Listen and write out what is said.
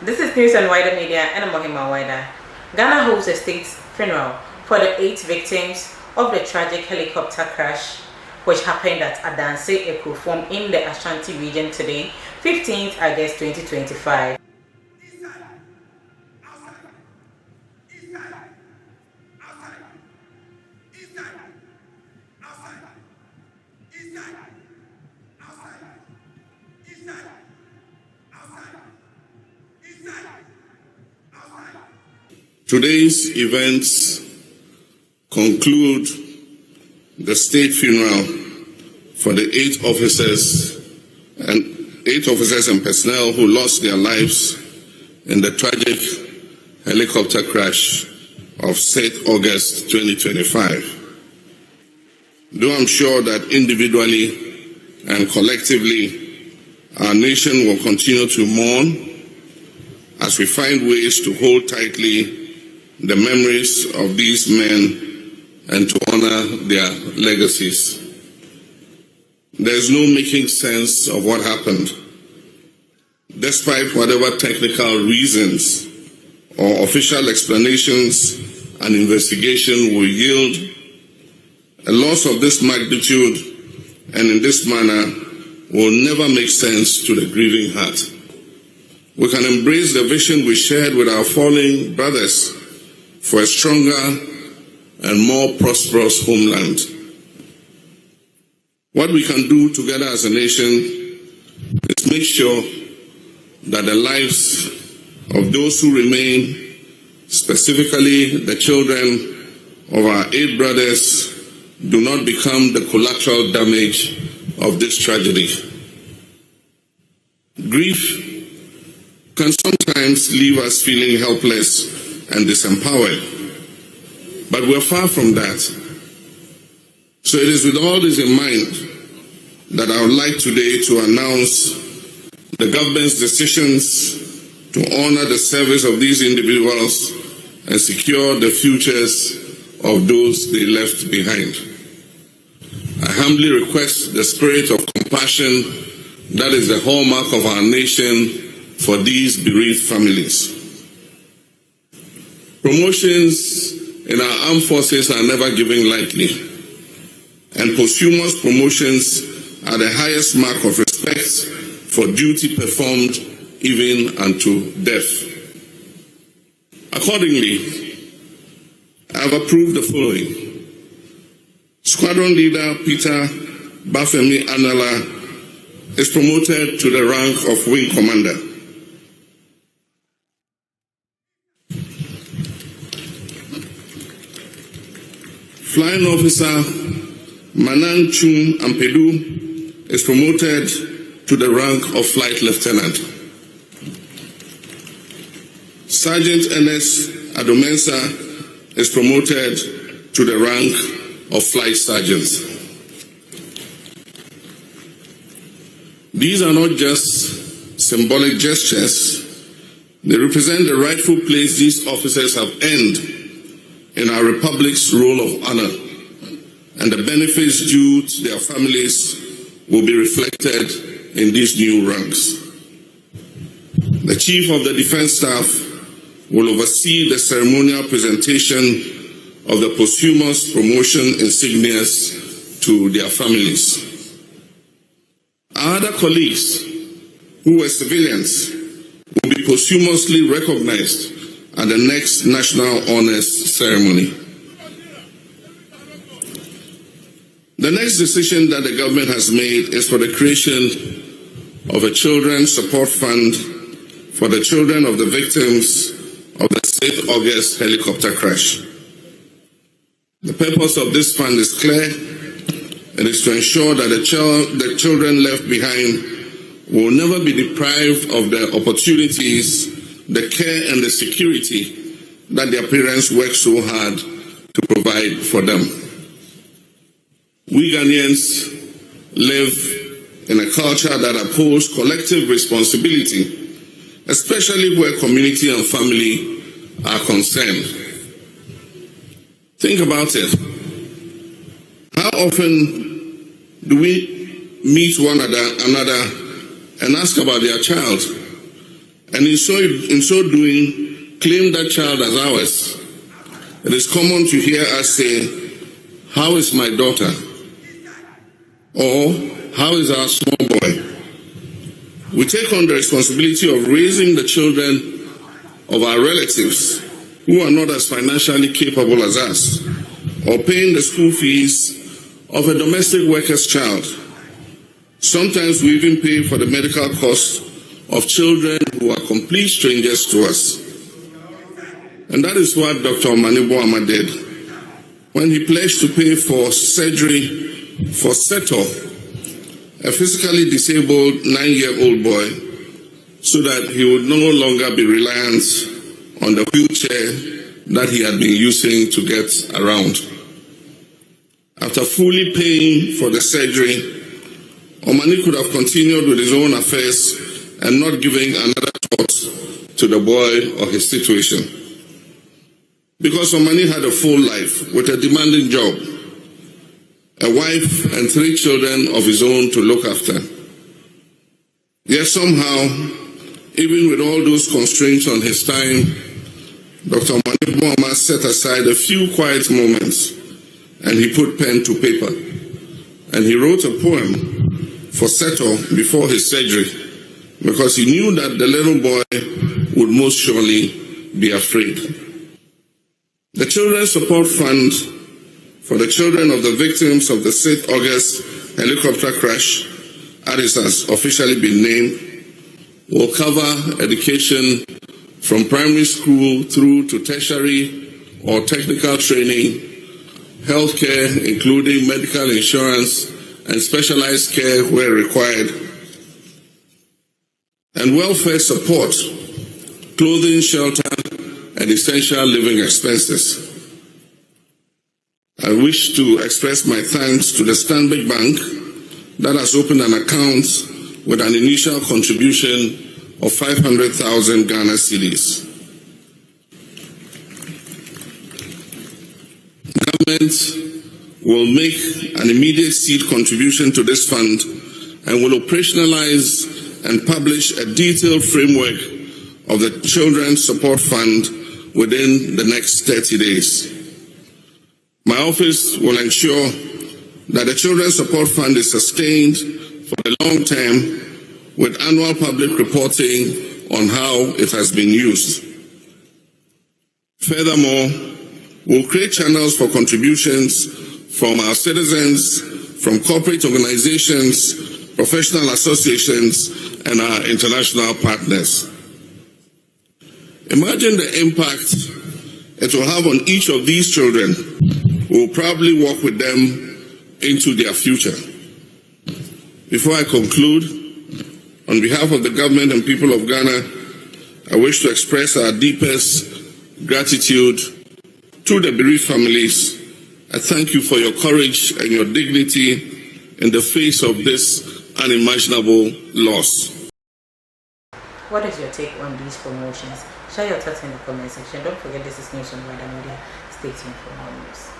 This is news on WIDERmedia and I'm Mohima Wider. Ghana holds a state funeral for the 8 victims of the tragic helicopter crash which happened at Adanse Ekrofom in the Ashanti region today, 15th August 2025. Today's events conclude the state funeral for the 8 officers and personnel who lost their lives in the tragic helicopter crash of 6 August 2025. Though I'm sure that individually and collectively, our nation will continue to mourn as we find ways to hold tightly the memories of these men and to honor their legacies. There's no making sense of what happened. Despite whatever technical reasons or official explanations an investigation will yield, a loss of this magnitude and in this manner will never make sense to the grieving heart. We can embrace the vision we shared with our fallen brothers for a stronger and more prosperous homeland. What we can do together as a nation is make sure that the lives of those who remain, specifically the children of our 8 brothers, do not become the collateral damage of this tragedy. Grief can sometimes leave us feeling helpless and disempowered, but we're far from that. So it is with all this in mind that I would like today to announce the government's decisions to honor the service of these individuals and secure the futures of those they left behind. I humbly request the spirit of compassion that is the hallmark of our nation for these bereaved families. Promotions in our armed forces are never given lightly, and posthumous promotions are the highest mark of respect for duty performed even unto death. Accordingly, I have approved the following. Squadron Leader Peter Bafemi Anala is promoted to the rank of Wing Commander. Flying Officer Manan Chum Ampedu is promoted to the rank of Flight Lieutenant. Sergeant Ernest Adomensa is promoted to the rank of Flight Sergeant. These are not just symbolic gestures. They represent the rightful place these officers have earned in our Republic's Roll of Honor, and the benefits due to their families will be reflected in these new ranks. The Chief of the Defense Staff will oversee the ceremonial presentation of the posthumous promotion insignias to their families. Our other colleagues who were civilians will be posthumously recognized at the next National Honors Ceremony. The next decision that the government has made is for the creation of a Children's Support Fund for the children of the victims of the 6 August helicopter crash. The purpose of this fund is clear. It is to ensure that the children left behind will never be deprived of the opportunities, the care and the security that their parents worked so hard to provide for them. We Ghanaians live in a culture that upholds collective responsibility, especially where community and family are concerned. Think about it. How often do we meet one another and ask about their child? and in so doing, claim that child as ours. It is common to hear us say, "How is my daughter?" or "How is our small boy?" We take on the responsibility of raising the children of our relatives who are not as financially capable as us, or paying the school fees of a domestic worker's child. Sometimes we even pay for the medical costs of children who are complete strangers to us. And that is what Dr. Omani Boama did when he pledged to pay for surgery for Seto, a physically disabled 9-year-old boy, so that he would no longer be reliant on the wheelchair that he had been using to get around. After fully paying for the surgery, Omani could have continued with his own affairs and not giving another thought to the boy or his situation. Because Omani had a full life with a demanding job, a wife and 3 children of his own to look after. Yet somehow, even with all those constraints on his time, Dr. Omani Boama set aside a few quiet moments and he put pen to paper. And he wrote a poem for Seto before his surgery, because he knew that the little boy would most surely be afraid. The Children's Support Fund for the children of the victims of the 6th August helicopter crash, as it has officially been named, will cover education from primary school through to tertiary or technical training, healthcare, including medical insurance and specialized care where required, and welfare support, clothing, shelter, and essential living expenses. I wish to express my thanks to the Stanbic Bank that has opened an account with an initial contribution of 500,000 Ghana cedis. Government will make an immediate seed contribution to this fund and will operationalize and publish a detailed framework of the Children's Support Fund within the next 30 days. My office will ensure that the Children's Support Fund is sustained for the long term with annual public reporting on how it has been used. Furthermore, we'll create channels for contributions from our citizens, from corporate organizations, professional associations, and our international partners. Imagine the impact it will have on each of these children who will probably walk with them into their future. Before I conclude, on behalf of the government and people of Ghana, I wish to express our deepest gratitude to the bereaved families. I thank you for your courage and your dignity in the face of this unimaginable loss. What is your take on these promotions? Share your thoughts in the comment section. Don't forget this is news on WIDERmedia. Stay tuned for more news.